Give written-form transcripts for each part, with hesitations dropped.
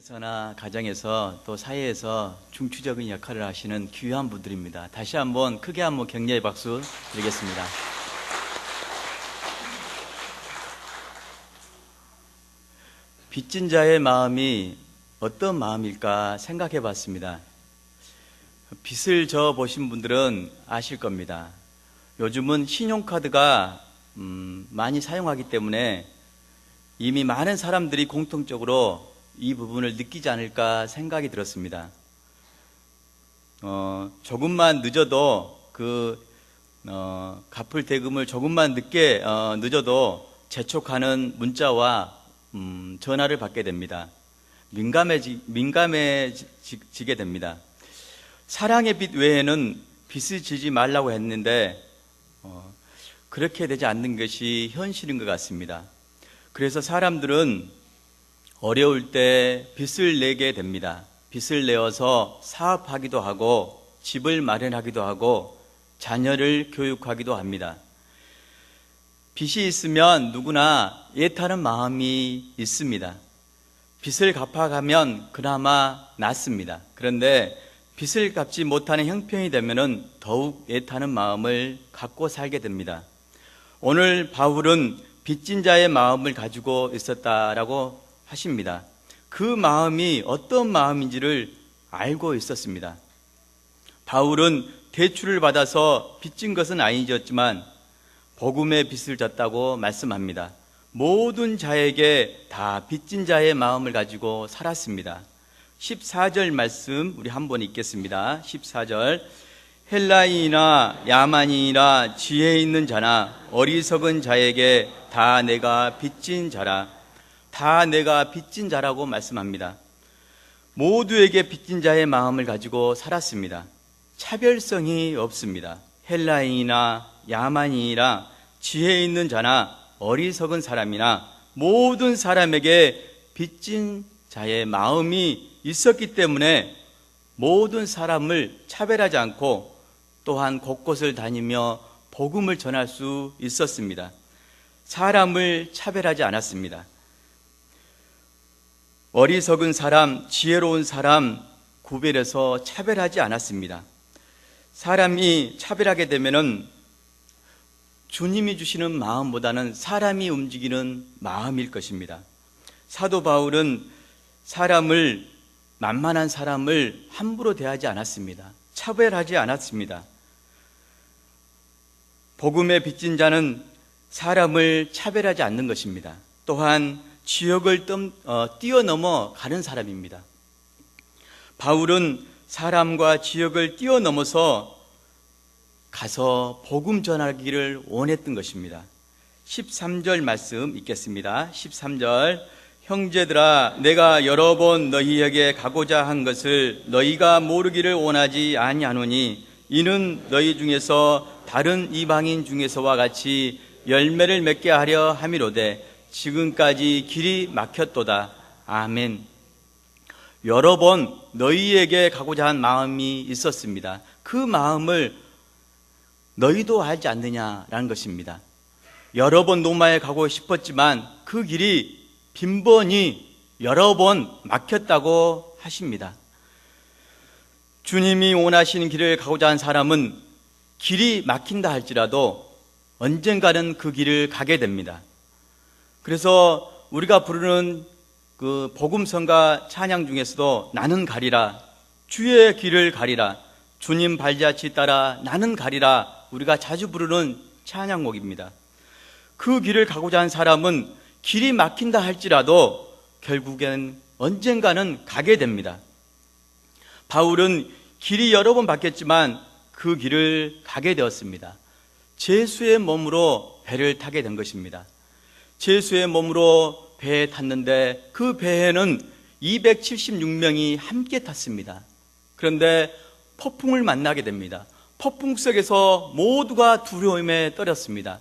에서나 가정에서 또 사회에서 중추적인 역할을 하시는 귀한 분들입니다. 다시 한번 크게 한번 격려의 박수 드리겠습니다. 빚진 자의 마음이 어떤 마음일까 생각해 봤습니다. 빚을 져 보신 분들은 아실 겁니다. 요즘은 신용카드가 많이 사용하기 때문에 이미 많은 사람들이 공통적으로 이 부분을 느끼지 않을까 생각이 들었습니다. 조금만 늦어도 갚을 대금을 조금만 늦어도 재촉하는 문자와 전화를 받게 됩니다. 민감해지게 됩니다. 사랑의 빚 외에는 빚을 지지 말라고 했는데 그렇게 되지 않는 것이 현실인 것 같습니다. 그래서 사람들은 어려울 때 빚을 내게 됩니다. 빚을 내어서 사업하기도 하고 집을 마련하기도 하고 자녀를 교육하기도 합니다. 빚이 있으면 누구나 애타는 마음이 있습니다. 빚을 갚아가면 그나마 낫습니다. 그런데 빚을 갚지 못하는 형편이 되면은 더욱 애타는 마음을 갖고 살게 됩니다. 오늘 바울은 빚진 자의 마음을 가지고 있었다라고 하십니다. 그 마음이 어떤 마음인지를 알고 있었습니다. 바울은 대출을 받아서 빚진 것은 아니었지만 복음의 빚을 졌다고 말씀합니다. 모든 자에게 다 빚진 자의 마음을 가지고 살았습니다. 14절 말씀 우리 한번 읽겠습니다. 14절 헬라인이나 야만인이나 지혜 있는 자나 어리석은 자에게 다 내가 빚진 자라. 다 내가 빚진 자라고 말씀합니다. 모두에게 빚진 자의 마음을 가지고 살았습니다. 차별성이 없습니다. 헬라인이나 야만인이나 지혜 있는 자나 어리석은 사람이나 모든 사람에게 빚진 자의 마음이 있었기 때문에 모든 사람을 차별하지 않고 또한 곳곳을 다니며 복음을 전할 수 있었습니다. 사람을 차별하지 않았습니다. 어리석은 사람, 지혜로운 사람 구별해서 차별하지 않았습니다. 사람이 차별하게 되면은 주님이 주시는 마음보다는 사람이 움직이는 마음일 것입니다. 사도 바울은 만만한 사람을 함부로 대하지 않았습니다. 차별하지 않았습니다. 복음의 빚진 자는 사람을 차별하지 않는 것입니다. 또한 지역을 뛰어넘어 가는 사람입니다. 바울은 사람과 지역을 뛰어넘어서 가서 복음 전하기를 원했던 것입니다. 13절 말씀 읽겠습니다. 13절 형제들아 내가 여러 번 너희에게 가고자 한 것을 너희가 모르기를 원하지 아니하노니 이는 너희 중에서 다른 이방인 중에서와 같이 열매를 맺게 하려 함이로되 지금까지 길이 막혔도다. 아멘. 여러 번 너희에게 가고자 한 마음이 있었습니다. 그 마음을 너희도 알지 않느냐라는 것입니다. 여러 번 로마에 가고 싶었지만 그 길이 빈번히 여러 번 막혔다고 하십니다. 주님이 원하시는 길을 가고자 한 사람은 길이 막힌다 할지라도 언젠가는 그 길을 가게 됩니다. 그래서 우리가 부르는 그 복음성가 찬양 중에서도 나는 가리라, 주의 길을 가리라, 주님 발자취 따라 나는 가리라 우리가 자주 부르는 찬양곡입니다. 그 길을 가고자 한 사람은 길이 막힌다 할지라도 결국엔 언젠가는 가게 됩니다. 바울은 길이 여러 번 바뀌었지만 그 길을 가게 되었습니다. 제수의 몸으로 배를 타게 된 것입니다. 제수의 몸으로 배에 탔는데 그 배에는 276명이 함께 탔습니다. 그런데 폭풍을 만나게 됩니다. 폭풍 속에서 모두가 두려움에 떨었습니다.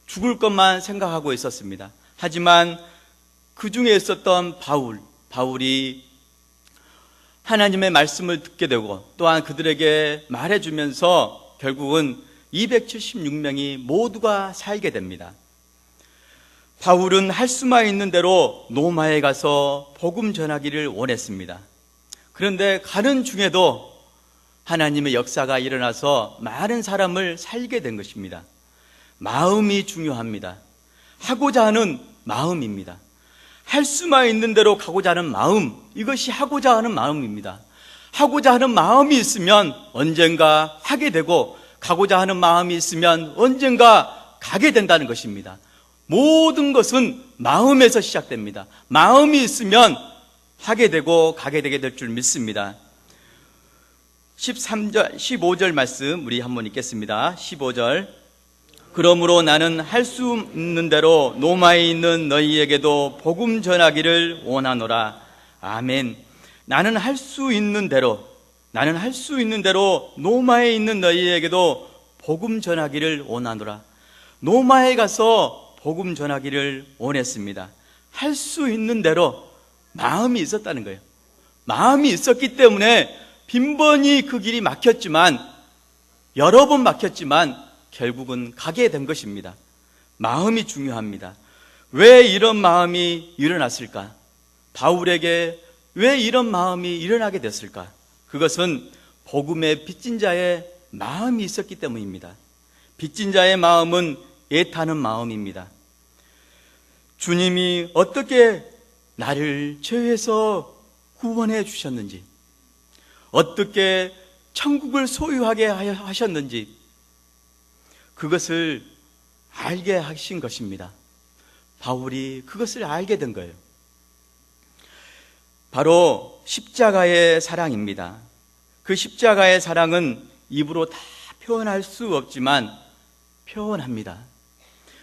죽을 것만 생각하고 있었습니다. 하지만 그 중에 있었던 바울이 하나님의 말씀을 듣게 되고 또한 그들에게 말해주면서 결국은 276명이 모두가 살게 됩니다. 바울은 할 수만 있는 대로 로마에 가서 복음 전하기를 원했습니다. 그런데 가는 중에도 하나님의 역사가 일어나서 많은 사람을 살게 된 것입니다. 마음이 중요합니다. 하고자 하는 마음입니다. 할 수만 있는 대로 가고자 하는 마음, 이것이 하고자 하는 마음입니다. 하고자 하는 마음이 있으면 언젠가 하게 되고, 가고자 하는 마음이 있으면 언젠가 가게 된다는 것입니다. 모든 것은 마음에서 시작됩니다. 마음이 있으면 하게 되고 가게 되게 될 줄 믿습니다. 13절, 15절 말씀 우리 한번 읽겠습니다. 15절. 그러므로 나는 할 수 있는 대로 로마에 있는 너희에게도 복음 전하기를 원하노라. 아멘. 나는 할 수 있는 대로 로마에 있는 너희에게도 복음 전하기를 원하노라. 로마에 가서 복음 전하기를 원했습니다. 할 수 있는 대로 마음이 있었다는 거예요. 마음이 있었기 때문에 빈번히 그 길이 막혔지만, 여러 번 막혔지만 결국은 가게 된 것입니다. 마음이 중요합니다. 왜 이런 마음이 일어났을까? 바울에게 왜 이런 마음이 일어나게 됐을까? 그것은 복음의 빚진 자의 마음이 있었기 때문입니다. 빚진 자의 마음은 애타는 마음입니다. 주님이 어떻게 나를 죄에서 구원해 주셨는지, 어떻게 천국을 소유하게 하셨는지, 그것을 알게 하신 것입니다. 바울이 그것을 알게 된 거예요. 바로 십자가의 사랑입니다. 그 십자가의 사랑은 입으로 다 표현할 수 없지만 표현합니다.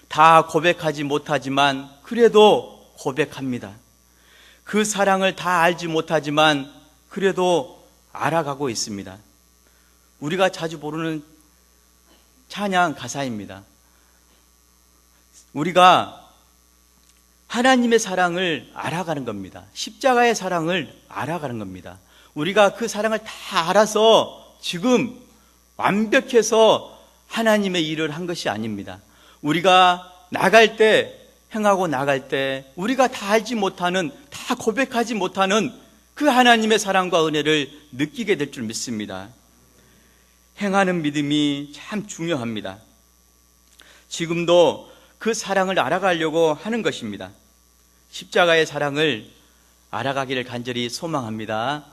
다 고백하지 못하지만 그래도 고백합니다. 그 사랑을 다 알지 못하지만 그래도 알아가고 있습니다. 우리가 자주 부르는 찬양 가사입니다. 우리가 하나님의 사랑을 알아가는 겁니다. 십자가의 사랑을 알아가는 겁니다. 우리가 그 사랑을 다 알아서 지금 완벽해서 하나님의 일을 한 것이 아닙니다. 우리가 나갈 때, 행하고 나갈 때 우리가 다 알지 못하는, 다 고백하지 못하는 그 하나님의 사랑과 은혜를 느끼게 될 줄 믿습니다. 행하는 믿음이 참 중요합니다. 지금도 그 사랑을 알아가려고 하는 것입니다. 십자가의 사랑을 알아가기를 간절히 소망합니다.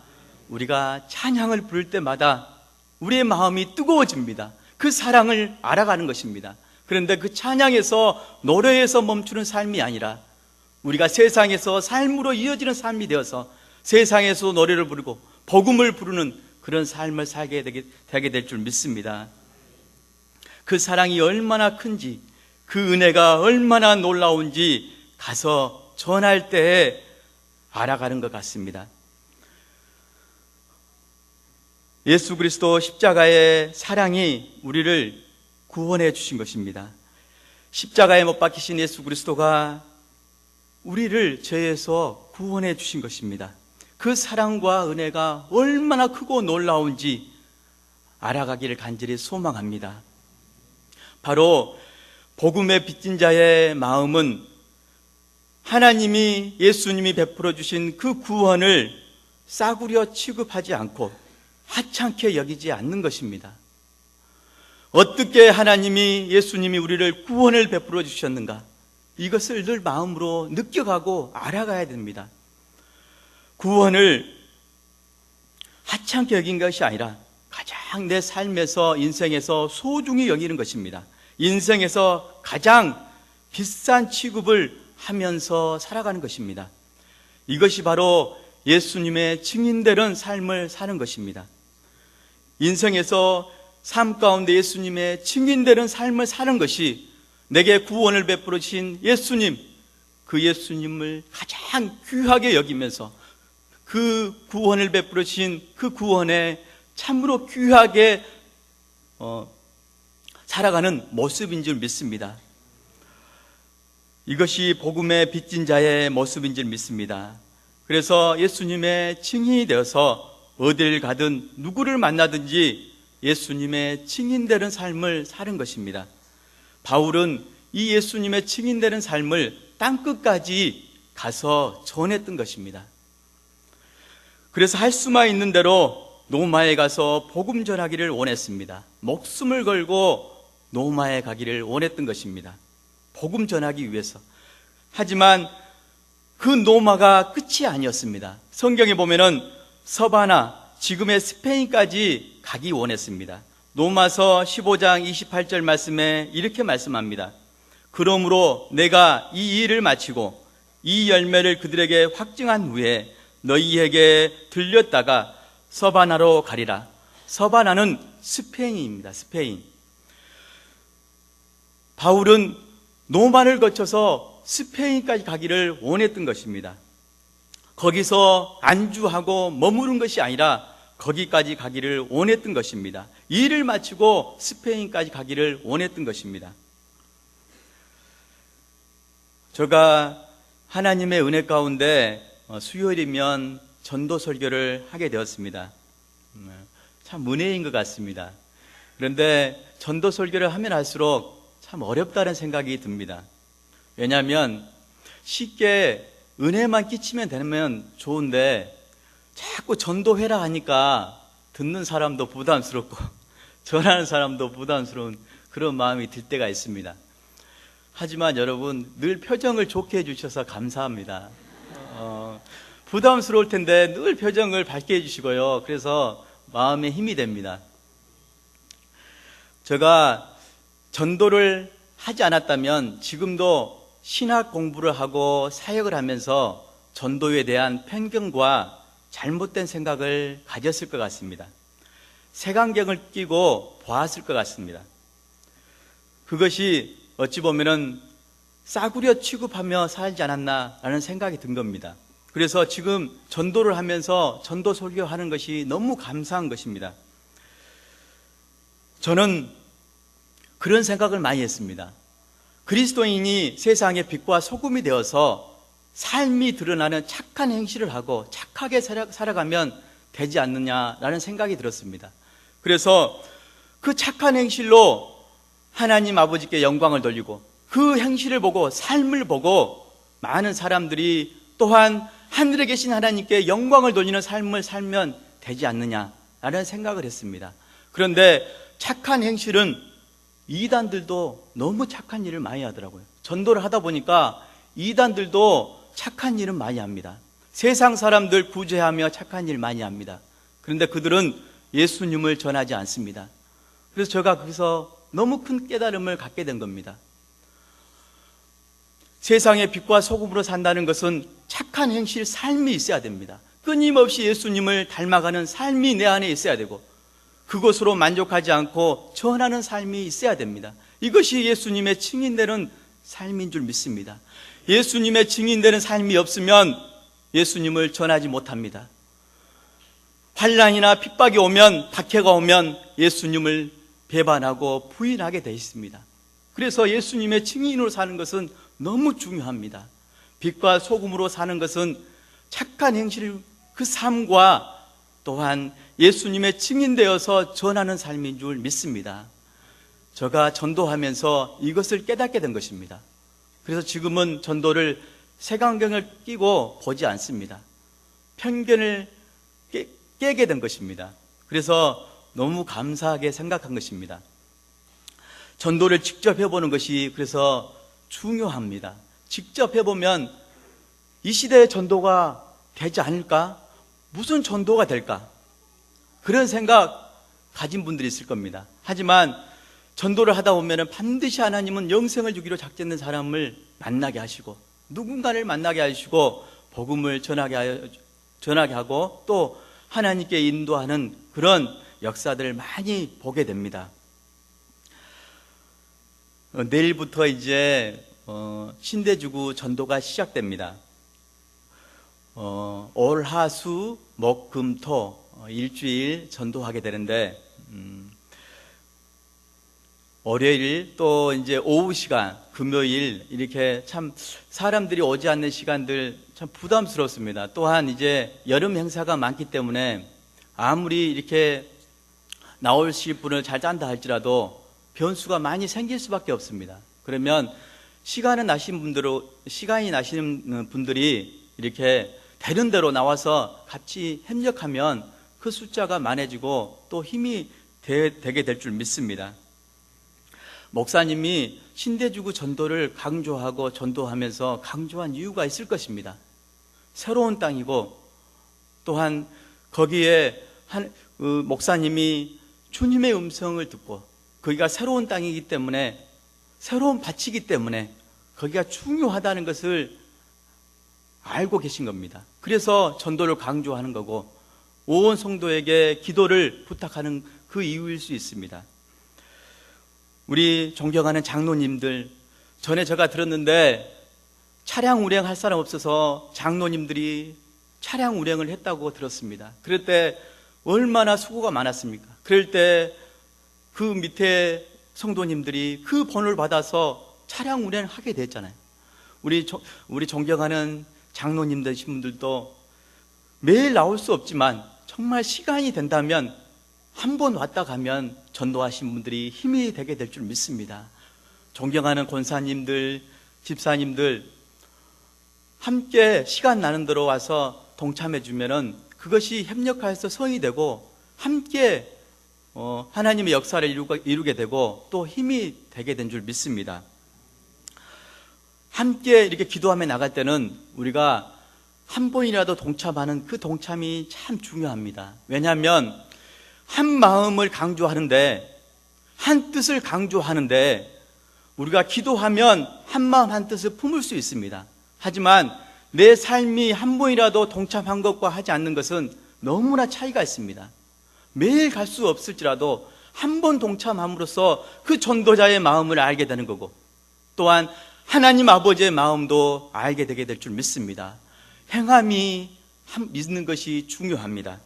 우리가 찬양을 부를 때마다 우리의 마음이 뜨거워집니다. 그 사랑을 알아가는 것입니다. 그런데 그 찬양에서, 노래에서 멈추는 삶이 아니라 우리가 세상에서 삶으로 이어지는 삶이 되어서 세상에서 노래를 부르고 복음을 부르는 그런 삶을 살게 되게 될 줄 믿습니다. 그 사랑이 얼마나 큰지, 그 은혜가 얼마나 놀라운지 가서 전할 때 알아가는 것 같습니다. 예수 그리스도 십자가의 사랑이 우리를 구원해 주신 것입니다. 십자가에 못 박히신 예수 그리스도가 우리를 죄에서 구원해 주신 것입니다. 그 사랑과 은혜가 얼마나 크고 놀라운지 알아가기를 간절히 소망합니다. 바로 복음의 빚진 자의 마음은 하나님이, 예수님이 베풀어 주신 그 구원을 싸구려 취급하지 않고 하찮게 여기지 않는 것입니다. 어떻게 하나님이, 예수님이 우리를 구원을 베풀어 주셨는가, 이것을 늘 마음으로 느껴가고 알아가야 됩니다. 구원을 하찮게 여긴 것이 아니라 가장 내 삶에서, 인생에서 소중히 여기는 것입니다. 인생에서 가장 비싼 취급을 하면서 살아가는 것입니다. 이것이 바로 예수님의 증인되는 삶을 사는 것입니다. 인생에서 삶 가운데 예수님의 증인되는 삶을 사는 것이, 내게 구원을 베풀어 주신 예수님, 그 예수님을 가장 귀하게 여기면서 그 구원을 베풀어 주신 그 구원에 참으로 귀하게 살아가는 모습인 줄 믿습니다. 이것이 복음의 빚진 자의 모습인 줄 믿습니다. 그래서 예수님의 증인이 되어서 어딜 가든 누구를 만나든지 예수님의 증인되는 삶을 사는 것입니다. 바울은 이 예수님의 증인되는 삶을 땅끝까지 가서 전했던 것입니다. 그래서 할 수만 있는 대로 노마에 가서 복음 전하기를 원했습니다. 목숨을 걸고 노마에 가기를 원했던 것입니다. 복음 전하기 위해서. 하지만 그 노마가 끝이 아니었습니다. 성경에 보면은 서바나, 지금의 스페인까지 가기 원했습니다. 로마서 15장 28절 말씀에 이렇게 말씀합니다. 그러므로 내가 이 일을 마치고 이 열매를 그들에게 확증한 후에 너희에게 들렸다가 서바나로 가리라. 서바나는 스페인입니다. 스페인. 바울은 노마를 거쳐서 스페인까지 가기를 원했던 것입니다. 거기서 안주하고 머무른 것이 아니라 거기까지 가기를 원했던 것입니다. 일을 마치고 스페인까지 가기를 원했던 것입니다. 제가 하나님의 은혜 가운데 수요일이면 전도 설교를 하게 되었습니다. 참 은혜인 것 같습니다. 그런데 전도 설교를 하면 할수록 참 어렵다는 생각이 듭니다. 왜냐하면 쉽게 은혜만 끼치면 되면 좋은데 자꾸 전도해라 하니까 듣는 사람도 부담스럽고 전하는 사람도 부담스러운 그런 마음이 들 때가 있습니다. 하지만 여러분 늘 표정을 좋게 해주셔서 감사합니다. 부담스러울 텐데 늘 표정을 밝게 해주시고요. 그래서 마음에 힘이 됩니다. 제가 전도를 하지 않았다면 지금도 신학 공부를 하고 사역을 하면서 전도에 대한 편견과 잘못된 생각을 가졌을 것 같습니다. 색안경을 끼고 보았을 것 같습니다. 그것이 어찌 보면은 싸구려 취급하며 살지 않았나라는 생각이 든 겁니다. 그래서 지금 전도를 하면서 전도 설교하는 것이 너무 감사한 것입니다. 저는 그런 생각을 많이 했습니다. 그리스도인이 세상의 빛과 소금이 되어서 삶이 드러나는 착한 행실을 하고 착하게 살아가면 되지 않느냐라는 생각이 들었습니다. 그래서 그 착한 행실로 하나님 아버지께 영광을 돌리고 그 행실을 보고 삶을 보고 많은 사람들이 또한 하늘에 계신 하나님께 영광을 돌리는 삶을 살면 되지 않느냐라는 생각을 했습니다. 그런데 착한 행실은 이단들도 너무 착한 일을 많이 하더라고요. 전도를 하다 보니까 이단들도 착한 일은 많이 합니다. 세상 사람들 구제하며 착한 일 많이 합니다. 그런데 그들은 예수님을 전하지 않습니다. 그래서 제가 거기서 너무 큰 깨달음을 갖게 된 겁니다. 세상의 빛과 소금으로 산다는 것은 착한 행실, 삶이 있어야 됩니다. 끊임없이 예수님을 닮아가는 삶이 내 안에 있어야 되고 그것으로 만족하지 않고 전하는 삶이 있어야 됩니다. 이것이 예수님의 증인되는 삶인 줄 믿습니다. 예수님의 증인되는 삶이 없으면 예수님을 전하지 못합니다. 환난이나 핍박이 오면, 박해가 오면 예수님을 배반하고 부인하게 되어 있습니다. 그래서 예수님의 증인으로 사는 것은 너무 중요합니다. 빛과 소금으로 사는 것은 착한 행실, 그 삶과 또한 예수님의 증인되어서 전하는 삶인 줄 믿습니다. 제가 전도하면서 이것을 깨닫게 된 것입니다. 그래서 지금은 전도를 색안경을 끼고 보지 않습니다. 편견을 깨게 된 것입니다. 그래서 너무 감사하게 생각한 것입니다. 전도를 직접 해보는 것이 그래서 중요합니다. 직접 해보면 이 시대의 전도가 되지 않을까? 무슨 전도가 될까? 그런 생각 가진 분들이 있을 겁니다. 하지만 전도를 하다 보면 반드시 하나님은 영생을 주기로 작정된 사람을 만나게 하시고 누군가를 만나게 하시고 복음을 전하게 하고 또 하나님께 인도하는 그런 역사들을 많이 보게 됩니다. 내일부터 이제 신대주구 전도가 시작됩니다. 올 하수 목금토 일주일 전도하게 되는데 월요일 또 이제 오후 시간 금요일 이렇게 참 사람들이 오지 않는 시간들 참 부담스럽습니다. 또한 이제 여름 행사가 많기 때문에 아무리 이렇게 나오실 분을 잘 짠다 할지라도 변수가 많이 생길 수밖에 없습니다. 그러면 시간이 나시는 분들이 이렇게 되는 대로 나와서 같이 협력하면 그 숫자가 많아지고 또 힘이 되게 될 줄 믿습니다. 목사님이 신대주구 전도를 강조하고 전도하면서 강조한 이유가 있을 것입니다. 새로운 땅이고 또한 거기에 목사님이 주님의 음성을 듣고 거기가 새로운 땅이기 때문에 새로운 밭이기 때문에 거기가 중요하다는 것을 알고 계신 겁니다. 그래서 전도를 강조하는 거고 온 성도에게 기도를 부탁하는 그 이유일 수 있습니다. 우리 존경하는 장로님들, 전에 제가 들었는데 차량 운행할 사람 없어서 장로님들이 차량 운행을 했다고 들었습니다. 그럴 때 얼마나 수고가 많았습니까? 그럴 때 그 밑에 성도님들이 그 번호를 받아서 차량 운행을 하게 됐잖아요. 우리 존경하는 장로님들 분들도 매일 나올 수 없지만 정말 시간이 된다면 한 번 왔다 가면 전도하신 분들이 힘이 되게 될 줄 믿습니다. 존경하는 권사님들, 집사님들 함께 시간 나는 대로 와서 동참해 주면은 그것이 협력하여서 성이 되고 함께 하나님의 역사를 이루게 되고 또 힘이 되게 된 줄 믿습니다. 함께 이렇게 기도하며 나갈 때는 우리가 한 번이라도 동참하는 그 동참이 참 중요합니다. 왜냐하면 한 마음을 강조하는데, 한 뜻을 강조하는데 우리가 기도하면 한 마음 한 뜻을 품을 수 있습니다. 하지만 내 삶이 한 번이라도 동참한 것과 하지 않는 것은 너무나 차이가 있습니다. 매일 갈 수 없을지라도 한 번 동참함으로써 그 전도자의 마음을 알게 되는 거고 또한 하나님 아버지의 마음도 알게 되게 될 줄 믿습니다. 행함이 믿는 것이 중요합니다.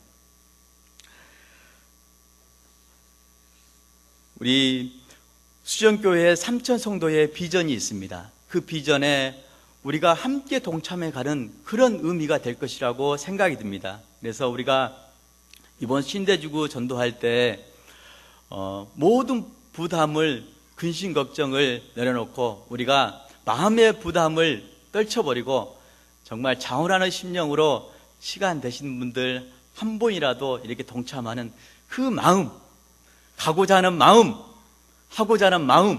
우리 수정교회 삼천성도의 비전이 있습니다. 그 비전에 우리가 함께 동참해 가는 그런 의미가 될 것이라고 생각이 듭니다. 그래서 우리가 이번 신대주구 전도할 때 모든 부담을, 근심 걱정을 내려놓고 우리가 마음의 부담을 떨쳐버리고 정말 자원하는 심령으로 시간 되시는 분들 한 번이라도 이렇게 동참하는 그 마음, 가고자 하는 마음, 하고자 하는 마음,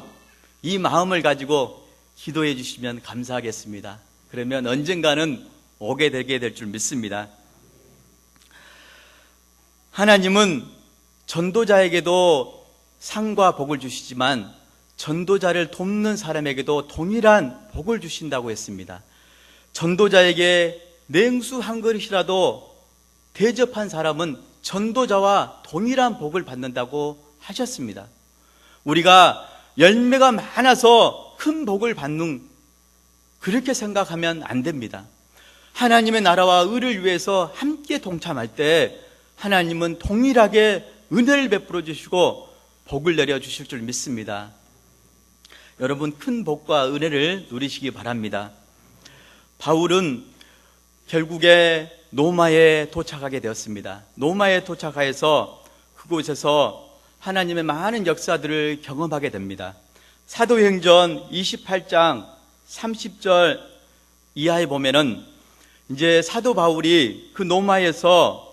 이 마음을 가지고 기도해 주시면 감사하겠습니다. 그러면 언젠가는 오게 되게 될 줄 믿습니다. 하나님은 전도자에게도 상과 복을 주시지만 전도자를 돕는 사람에게도 동일한 복을 주신다고 했습니다. 전도자에게 냉수 한 그릇이라도 대접한 사람은 전도자와 동일한 복을 받는다고 하셨습니다. 우리가 열매가 많아서 큰 복을 받는, 그렇게 생각하면 안 됩니다. 하나님의 나라와 의를 위해서 함께 동참할 때 하나님은 동일하게 은혜를 베풀어 주시고 복을 내려 주실 줄 믿습니다. 여러분, 큰 복과 은혜를 누리시기 바랍니다. 바울은 결국에 노마에 도착하게 되었습니다. 노마에 도착하여서 그곳에서 하나님의 많은 역사들을 경험하게 됩니다. 사도행전 28장 30절 이하에 보면은 이제 사도 바울이 그 노마에서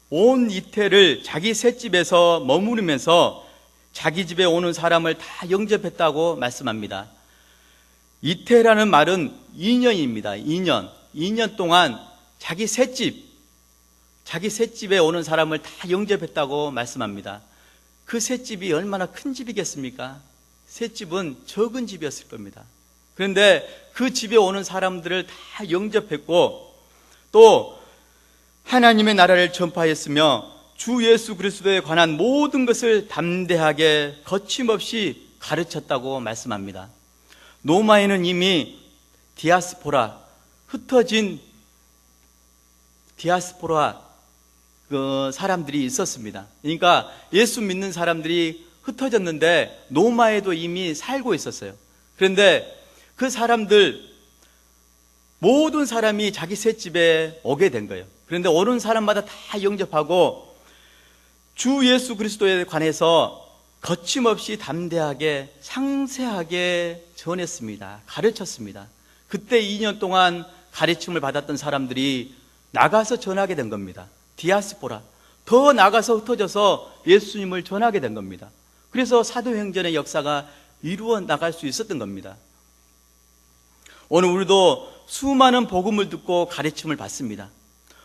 온 이태를 자기 셋집에서 머무르면서 자기 집에 오는 사람을 다 영접했다고 말씀합니다. 이태라는 말은 2년입니다. 2년 동안 자기 셋집에 오는 사람을 다 영접했다고 말씀합니다. 그 셋집이 얼마나 큰 집이겠습니까? 셋집은 적은 집이었을 겁니다. 그런데 그 집에 오는 사람들을 다 영접했고 또 하나님의 나라를 전파했으며 주 예수 그리스도에 관한 모든 것을 담대하게 거침없이 가르쳤다고 말씀합니다. 노마에는 이미 흩어진 디아스포라 그 사람들이 있었습니다. 그러니까 예수 믿는 사람들이 흩어졌는데 노마에도 이미 살고 있었어요. 그런데 그 사람들 모든 사람이 자기 셋집에 오게 된 거예요. 그런데 오는 사람마다 다 영접하고 주 예수 그리스도에 관해서 거침없이 담대하게 상세하게 전했습니다. 가르쳤습니다. 그때 2년 동안 가르침을 받았던 사람들이 나가서 전하게 된 겁니다. 디아스포라, 더 나가서 흩어져서 예수님을 전하게 된 겁니다. 그래서 사도행전의 역사가 이루어 나갈 수 있었던 겁니다. 오늘 우리도 수많은 복음을 듣고 가르침을 받습니다.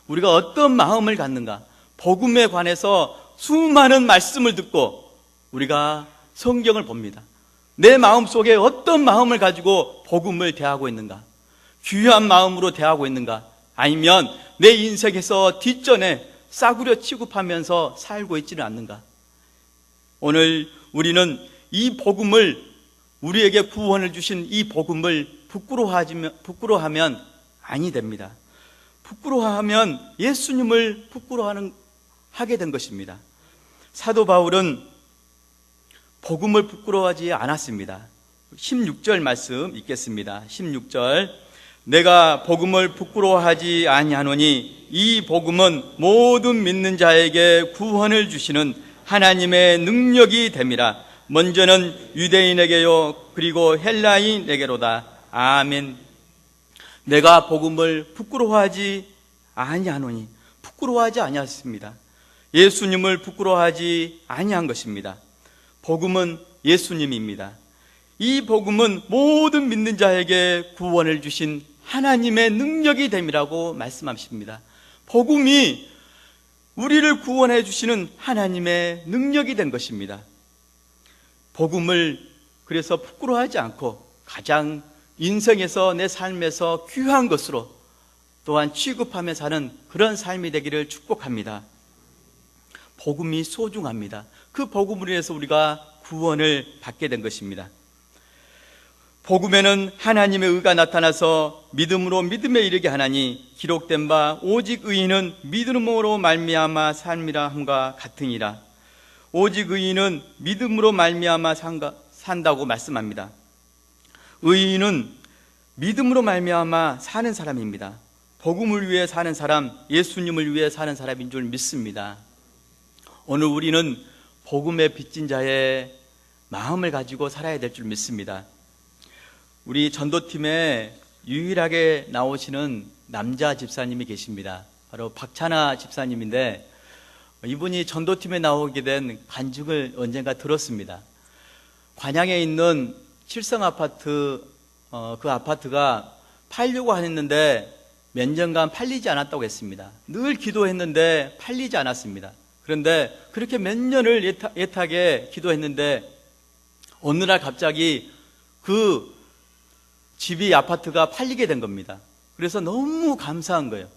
우리가 어떤 마음을 갖는가, 복음에 관해서 수많은 말씀을 듣고 우리가 성경을 봅니다. 내 마음속에 어떤 마음을 가지고 복음을 대하고 있는가, 귀한 마음으로 대하고 있는가, 아니면 내 인생에서 뒷전에 싸구려 취급하면서 살고 있지는 않는가. 오늘 우리는 이 복음을, 우리에게 구원을 주신 이 복음을 부끄러워하면 아니 됩니다. 부끄러워하면 예수님을 부끄러워하게 된 것입니다. 사도 바울은 복음을 부끄러워하지 않았습니다. 16절 말씀 읽겠습니다. 16절, 내가 복음을 부끄러워하지 아니하노니 이 복음은 모든 믿는 자에게 구원을 주시는 하나님의 능력이 됨이라. 먼저는 유대인에게요 그리고 헬라인에게로다. 아멘. 내가 복음을 부끄러워하지 아니하노니, 부끄러워하지 아니했습니다. 예수님을 부끄러워하지 아니한 것입니다. 복음은 예수님입니다. 이 복음은 모든 믿는 자에게 구원을 주신 하나님의 능력이 됨이라고 말씀하십니다. 복음이 우리를 구원해 주시는 하나님의 능력이 된 것입니다. 복음을 그래서 부끄러워하지 않고 가장 인생에서, 내 삶에서 귀한 것으로 또한 취급하며 사는 그런 삶이 되기를 축복합니다. 복음이 소중합니다. 그 복음으로 인해서 우리가 구원을 받게 된 것입니다. 복음에는 하나님의 의가 나타나서 믿음으로 믿음에 이르게 하나니 기록된 바 오직 의인은 믿음으로 말미암아 삶이라 함과 같으니라. 오직 의인은 믿음으로 말미암아 산다고 말씀합니다. 의인은 믿음으로 말미암아 사는 사람입니다. 복음을 위해 사는 사람, 예수님을 위해 사는 사람인 줄 믿습니다. 오늘 우리는 복음에 빚진 자의 마음을 가지고 살아야 될 줄 믿습니다. 우리 전도팀에 유일하게 나오시는 남자 집사님이 계십니다. 바로 박찬아 집사님인데, 이분이 전도팀에 나오게 된 간증을 언젠가 들었습니다. 관양에 있는 7성 아파트, 그 아파트가 팔려고 했는데 몇 년간 팔리지 않았다고 했습니다. 늘 기도했는데 팔리지 않았습니다. 그런데 그렇게 몇 년을 애타게 기도했는데 어느 날 갑자기 그 집이, 아파트가 팔리게 된 겁니다. 그래서 너무 감사한 거예요.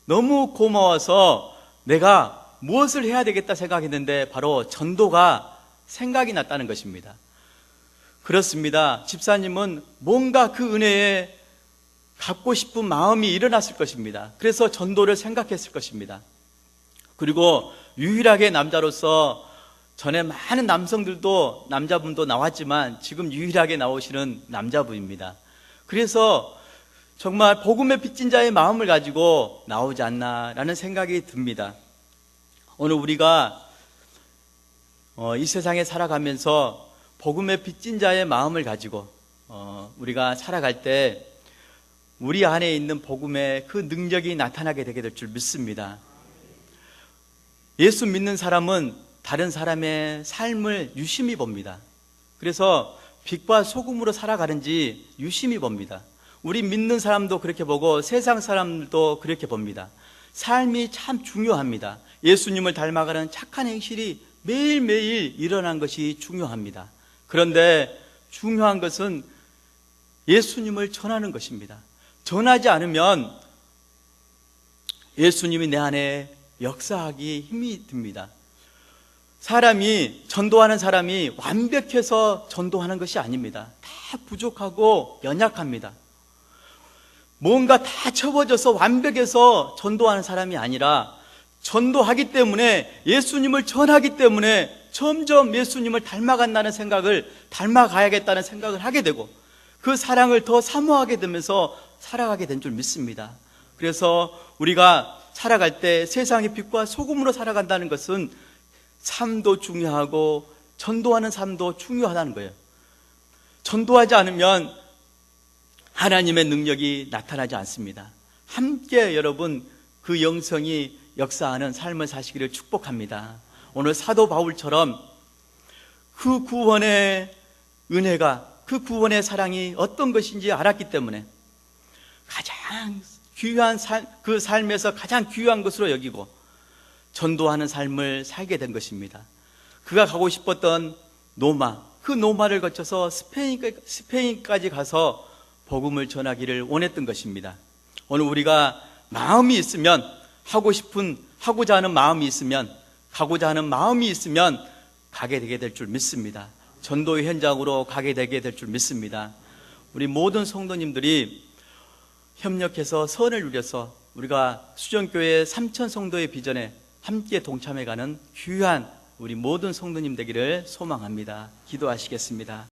너무 고마워서 내가 무엇을 해야 되겠다 생각했는데 바로 전도가 생각이 났다는 것입니다. 그렇습니다. 집사님은 뭔가 그 은혜에 갖고 싶은 마음이 일어났을 것입니다. 그래서 전도를 생각했을 것입니다. 그리고 유일하게 남자로서, 전에 많은 남성들도, 남자분도 나왔지만 지금 유일하게 나오시는 남자분입니다. 그래서 정말 복음에 빚진 자의 마음을 가지고 나오지 않나라는 생각이 듭니다. 오늘 우리가 이 세상에 살아가면서 복음에 빚진 자의 마음을 가지고 우리가 살아갈 때 우리 안에 있는 복음의 그 능력이 나타나게 되게 될 줄 믿습니다. 예수 믿는 사람은 다른 사람의 삶을 유심히 봅니다. 그래서 빛과 소금으로 살아가는지 유심히 봅니다. 우리 믿는 사람도 그렇게 보고 세상 사람들도 그렇게 봅니다. 삶이 참 중요합니다. 예수님을 닮아가는 착한 행실이 매일매일 일어난 것이 중요합니다. 그런데 중요한 것은 예수님을 전하는 것입니다. 전하지 않으면 예수님이 내 안에 역사하기 힘이 듭니다. 전도하는 사람이 완벽해서 전도하는 것이 아닙니다. 다 부족하고 연약합니다. 뭔가 다 채워져서 완벽해서 전도하는 사람이 아니라 전도하기 때문에, 예수님을 전하기 때문에 점점 예수님을 닮아가야겠다는 생각을 하게 되고 그 사랑을 더 사모하게 되면서 살아가게 된 줄 믿습니다. 그래서 우리가 살아갈 때 세상의 빛과 소금으로 살아간다는 것은 삶도 중요하고 전도하는 삶도 중요하다는 거예요. 전도하지 않으면 하나님의 능력이 나타나지 않습니다. 함께 여러분 그 영성이 역사하는 삶을 사시기를 축복합니다. 오늘 사도 바울처럼 그 구원의 은혜가, 그 구원의 사랑이 어떤 것인지 알았기 때문에 가장 귀한 그 삶에서 가장 귀한 것으로 여기고 전도하는 삶을 살게 된 것입니다. 그가 가고 싶었던 노마, 그 노마를 거쳐서 스페인까지 가서 복음을 전하기를 원했던 것입니다. 오늘 우리가 마음이 있으면, 하고자 하는 마음이 있으면, 가고자 하는 마음이 있으면 가게 되게 될 줄 믿습니다. 전도의 현장으로 가게 되게 될 줄 믿습니다. 우리 모든 성도님들이 협력해서 선을 누려서 우리가 수정교회 3천 성도의 비전에 함께 동참해가는 귀한 우리 모든 성도님 되기를 소망합니다. 기도하시겠습니다.